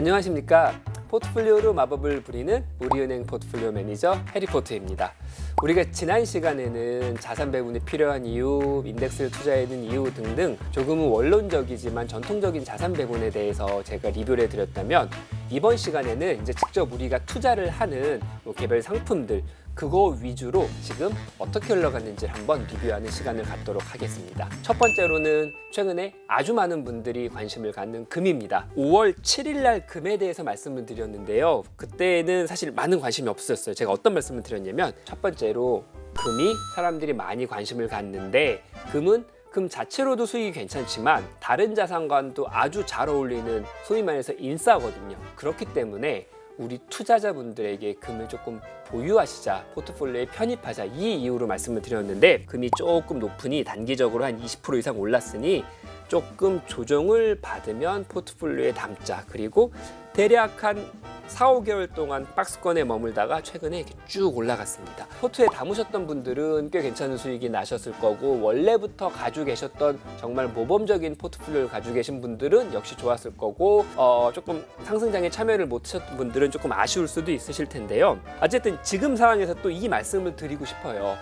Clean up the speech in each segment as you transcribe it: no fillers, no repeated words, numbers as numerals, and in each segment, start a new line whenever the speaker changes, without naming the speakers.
안녕하십니까. 포트폴리오로 마법을 부리는 우리은행 포트폴리오 매니저 해리포터입니다. 우리가 지난 시간에는 자산 배분에 필요한 이유, 인덱스를 투자해야 하는 이유 등등 조금은 원론적이지만 전통적인 자산 배분에 대해서 제가 리뷰를 해드렸다면, 이번 시간에는 이제 직접 우리가 투자를 하는 개별 상품들, 그거 위주로 지금 어떻게 흘러갔는지를 한번 리뷰하는 시간을 갖도록 하겠습니다. 첫 번째로는 최근에 아주 많은 분들이 관심을 갖는 금입니다. 5월 7일 날 금에 대해서 말씀을 드렸는데요. 그때는 사실 많은 관심이 없었어요. 제가 어떤 말씀을 드렸냐면, 첫 번째로 금이 사람들이 많이 관심을 갖는데, 금은 금 자체로도 수익이 괜찮지만 다른 자산과도 아주 잘 어울리는, 소위 말해서 인싸거든요. 그렇기 때문에 우리 투자자분들에게 금을 조금 보유하시자, 포트폴리오에 편입하자, 이 이유로 말씀을 드렸는데, 금이 조금 높으니 단기적으로 한 20% 이상 올랐으니 조금 조정을 받으면 포트폴리오에 담자. 그리고 대략 한 4, 5개월 동안 박스권에 머물다가 최근에 이렇게 쭉 올라갔습니다. 포트에 담으셨던 분들은 꽤 괜찮은 수익이 나셨을 거고, 원래부터 가지고 계셨던 정말 모범적인 포트폴리오를 가지고 계신 분들은 역시 좋았을 거고, 조금 상승장에 참여를 못하셨던 분들은 조금 아쉬울 수도 있으실 텐데요. 어쨌든 지금 상황에서 또 이 말씀을 드리고 싶어요.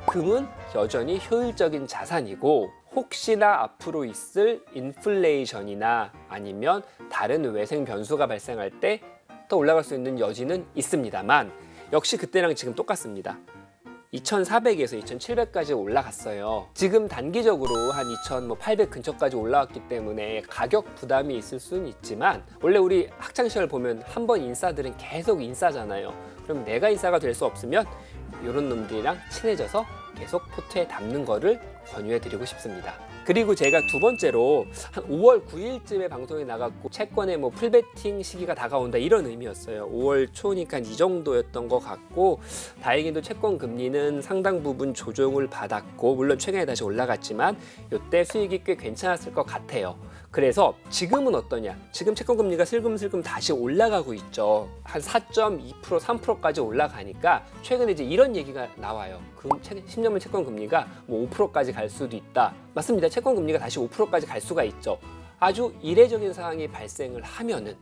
금은 여전히 효율적인 자산이고, 혹시나 앞으로 있을 인플레이션이나 아니면 다른 외생 변수가 발생할 때 더 올라갈 수 있는 여지는 있습니다만, 역시 그때랑 지금 똑같습니다. 2,400에서 2,700까지 올라갔어요. 지금 단기적으로 한 2,800 근처까지 올라왔기 때문에 가격 부담이 있을 수는 있지만, 원래 우리 학창시절 보면 한 번 인싸들은 계속 인싸잖아요. 그럼 내가 인싸가 될 수 없으면 이런 놈들이랑 친해져서 계속 포트에 담는 거를 권유해드리고 싶습니다. 그리고 제가 두 번째로 한 5월 9일쯤에 방송에 나갔고, 채권의 풀베팅 시기가 다가온다, 이런 의미였어요. 5월 초니까 이 정도였던 것 같고, 다행히도 채권 금리는 상당 부분 조정을 받았고, 물론 최근에 다시 올라갔지만 이때 수익이 꽤 괜찮았을 것 같아요. 그래서 지금은 어떠냐? 지금 채권 금리가 슬금슬금 다시 올라가고 있죠. 한 4.2%, 3%까지 올라가니까 최근에 이제 이런 얘기가 나와요. 10년물 채권 금리가 5%까지 갈 수도 있다. 맞습니다. 채권 금리가 다시 5%까지 갈 수가 있죠. 아주 이례적인 상황이 발생을 하면은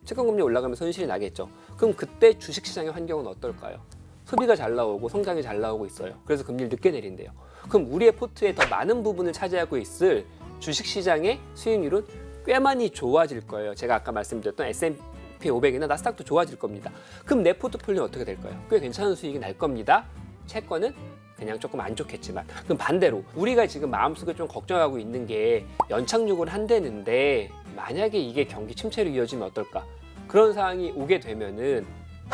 채권 금리 올라가면 손실이 나겠죠. 그럼 그때 주식시장의 환경은 어떨까요? 소비가 잘 나오고 성장이 잘 나오고 있어요. 그래서 금리를 늦게 내린대요. 그럼 우리의 포트에 더 많은 부분을 차지하고 있을 주식시장의 수익률은 꽤 많이 좋아질 거예요. 제가 아까 말씀드렸던 S&P 500이나 나스닥도 좋아질 겁니다. 그럼 내 포트폴리오는 어떻게 될까요? 꽤 괜찮은 수익이 날 겁니다. 채권은 그냥 조금 안 좋겠지만. 그럼 반대로 우리가 지금 마음속에 좀 걱정하고 있는 게, 연착륙을 한다는데 만약에 이게 경기 침체로 이어지면 어떨까? 그런 상황이 오게 되면은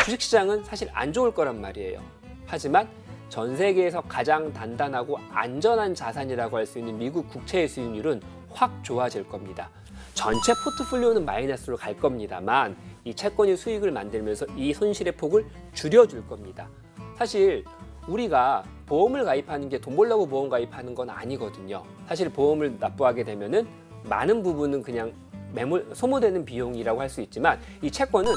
주식시장은 사실 안 좋을 거란 말이에요. 하지만 전 세계에서 가장 단단하고 안전한 자산이라고 할 수 있는 미국 국채의 수익률은 확 좋아질 겁니다. 전체 포트폴리오는 마이너스로 갈 겁니다만, 이 채권이 수익을 만들면서 이 손실의 폭을 줄여줄 겁니다. 사실 우리가 보험을 가입하는 게 돈 벌려고 보험 가입하는 건 아니거든요. 사실 보험을 납부하게 되면은 많은 부분은 그냥 소모되는 비용이라고 할 수 있지만, 이 채권은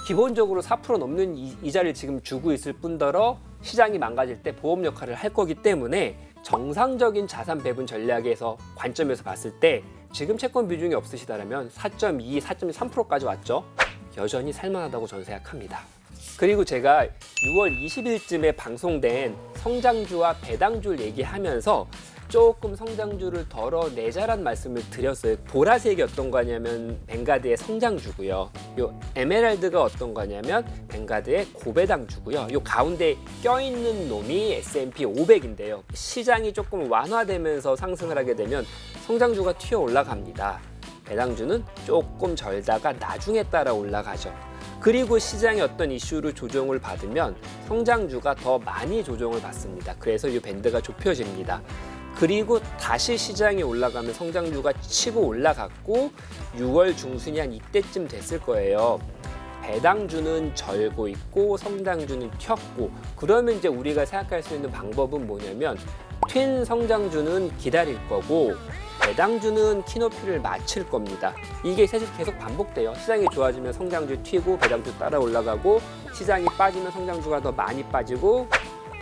기본적으로 4% 넘는 이자를 지금 주고 있을 뿐더러 시장이 망가질 때 보험 역할을 할 거기 때문에, 정상적인 자산 배분 전략에서 관점에서 봤을 때 지금 채권 비중이 없으시다면 4.2, 4.3%까지 왔죠. 여전히 살만하다고 저는 생각합니다. 그리고 제가 6월 20일쯤에 방송된 성장주와 배당주를 얘기하면서 조금 성장주를 덜어내자란 말씀을 드렸어요. 보라색이 어떤 거냐면 뱅가드의 성장주고요. 요 에메랄드가 어떤 거냐면 뱅가드의 고배당주고요. 요 가운데 껴있는 놈이 S&P 500인데요. 시장이 조금 완화되면서 상승을 하게 되면 성장주가 튀어 올라갑니다. 배당주는 조금 절다가 나중에 따라 올라가죠. 그리고 시장의 어떤 이슈로 조정을 받으면 성장주가 더 많이 조정을 받습니다. 그래서 이 밴드가 좁혀집니다. 그리고 다시 시장이 올라가면 성장주가 치고 올라갔고, 6월 중순이 한 이때쯤 됐을 거예요. 배당주는 절고 있고 성장주는 튀었고, 그러면 이제 우리가 생각할 수 있는 방법은 뭐냐면, 튄 성장주는 기다릴 거고 배당주는 키높이를 맞출 겁니다. 이게 사실 계속 반복돼요. 시장이 좋아지면 성장주 튀고 배당주 따라 올라가고, 시장이 빠지면 성장주가 더 많이 빠지고,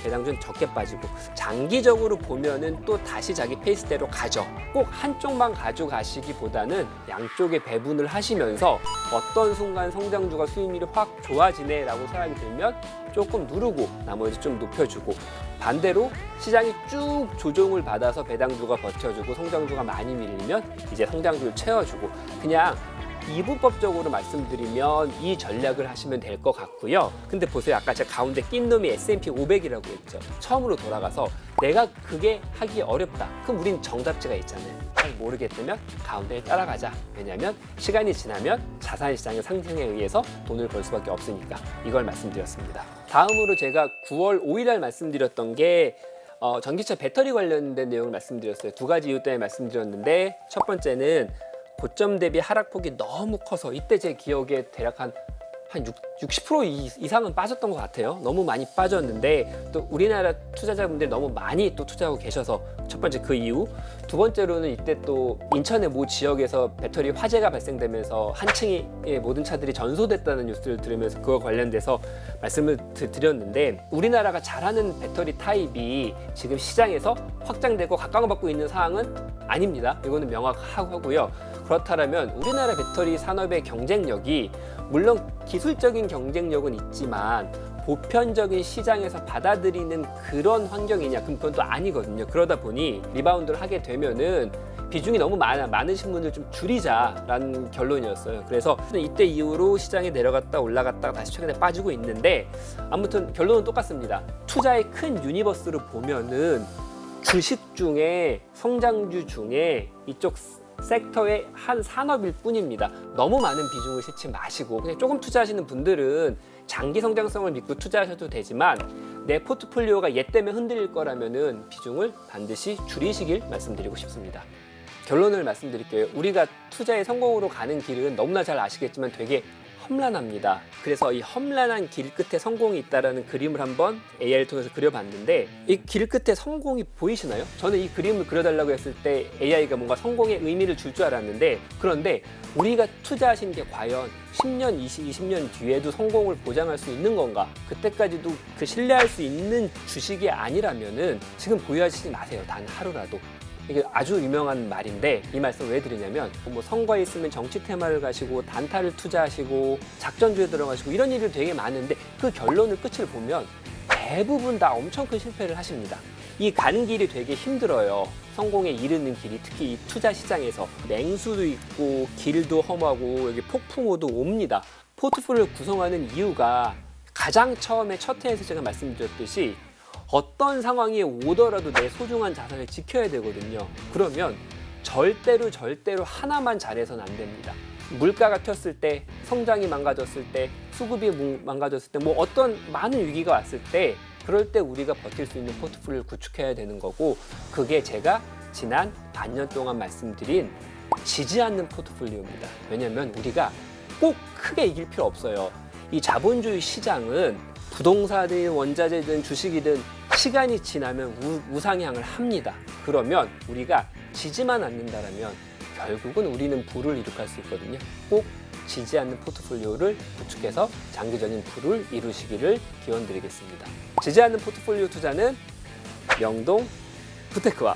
배당주는 적게 빠지고 장기적으로 보면은 또 다시 자기 페이스대로 가죠. 꼭 한쪽만 가져가시기보다는 양쪽에 배분을 하시면서 어떤 순간 성장주가 수익률이 확 좋아지네라고 생각이 들면 조금 누르고 나머지 좀 높여주고, 반대로 시장이 쭉 조정을 받아서 배당주가 버텨주고 성장주가 많이 밀리면 이제 성장주를 채워주고, 그냥 이분법적으로 말씀드리면 이 전략을 하시면 될 것 같고요. 근데 보세요, 아까 제가 가운데 낀 놈이 S&P 500이라고 했죠. 처음으로 돌아가서 내가 그게 하기 어렵다, 그럼 우린 정답지가 있잖아요. 잘 모르겠다면 가운데를 따라가자. 왜냐하면 시간이 지나면 자산시장의 상승에 의해서 돈을 벌 수밖에 없으니까. 이걸 말씀드렸습니다. 다음으로 제가 9월 5일 날 말씀드렸던 게 전기차 배터리 관련된 내용을 말씀드렸어요. 두 가지 이유 때문에 말씀드렸는데, 첫 번째는 고점 대비 하락폭이 너무 커서 이때 제 기억에 대략 한 60% 이상은 빠졌던 것 같아요. 너무 많이 빠졌는데 또 우리나라 투자자분들이 너무 많이 또 투자하고 계셔서 첫 번째 그 이유. 두 번째로는 이때 또 인천의 모 지역에서 배터리 화재가 발생되면서 한 층의 모든 차들이 전소됐다는 뉴스를 들으면서 그거 관련돼서 말씀을 드렸는데, 우리나라가 잘하는 배터리 타입이 지금 시장에서 확장되고 각광받고 있는 상황은 아닙니다. 이거는 명확하고요. 그렇다면 우리나라 배터리 산업의 경쟁력이 물론 기술적인 경쟁력은 있지만 보편적인 시장에서 받아들이는 그런 환경이냐? 그럼 그건 또 아니거든요. 그러다 보니 리바운드를 하게 되면은 비중이 너무 많으신 분들 좀 줄이자라는 결론이었어요. 그래서 이때 이후로 시장이 내려갔다 올라갔다가 다시 최근에 빠지고 있는데, 아무튼 결론은 똑같습니다. 투자의 큰 유니버스를 보면은 주식 중에 성장주 중에 이쪽 섹터의 한 산업일 뿐입니다. 너무 많은 비중을 싣지 마시고 그냥 조금 투자하시는 분들은 장기 성장성을 믿고 투자하셔도 되지만, 내 포트폴리오가 얘 때문에 흔들릴 거라면은 비중을 반드시 줄이시길 말씀드리고 싶습니다. 결론을 말씀드릴게요. 우리가 투자의 성공으로 가는 길은 너무나 잘 아시겠지만 되게 험난합니다. 그래서 이 험난한 길 끝에 성공이 있다는 그림을 한번 AI를 통해서 그려봤는데, 이 길 끝에 성공이 보이시나요? 저는 이 그림을 그려달라고 했을 때 AI가 뭔가 성공의 의미를 줄 줄 알았는데, 그런데 우리가 투자하신 게 과연 10년, 20년 뒤에도 성공을 보장할 수 있는 건가? 그때까지도 그 신뢰할 수 있는 주식이 아니라면은 지금 보유하시지 마세요. 단 하루라도. 이게 아주 유명한 말인데, 이 말씀 왜 드리냐면, 뭐 선거에 있으면 정치 테마를 가시고 단타를 투자하시고 작전주에 들어가시고 이런 일이 되게 많은데, 그 결론을 끝을 보면 대부분 다 엄청 큰 실패를 하십니다. 이 가는 길이 되게 힘들어요. 성공에 이르는 길이, 특히 이 투자 시장에서 맹수도 있고 길도 험하고 여기 폭풍우도 옵니다. 포트폴리오를 구성하는 이유가 가장 처음에 첫 해에서 제가 말씀드렸듯이 어떤 상황이 오더라도 내 소중한 자산을 지켜야 되거든요. 그러면 절대로 하나만 잘해서는 안 됩니다. 물가가 튀었을 때, 성장이 망가졌을 때, 수급이 망가졌을 때, 뭐 어떤 많은 위기가 왔을 때, 그럴 때 우리가 버틸 수 있는 포트폴리오를 구축해야 되는 거고, 그게 제가 지난 반년 동안 말씀드린 지지 않는 포트폴리오입니다. 왜냐하면 우리가 꼭 크게 이길 필요 없어요. 이 자본주의 시장은 부동산이든 원자재든 주식이든 시간이 지나면 우상향을 합니다. 그러면 우리가 지지만 않는다면 결국은 우리는 부를 이룩할 수 있거든요. 꼭 지지 않는 포트폴리오를 구축해서 장기적인 부를 이루시기를 기원드리겠습니다. 지지 않는 포트폴리오 투자는 명동 부테크와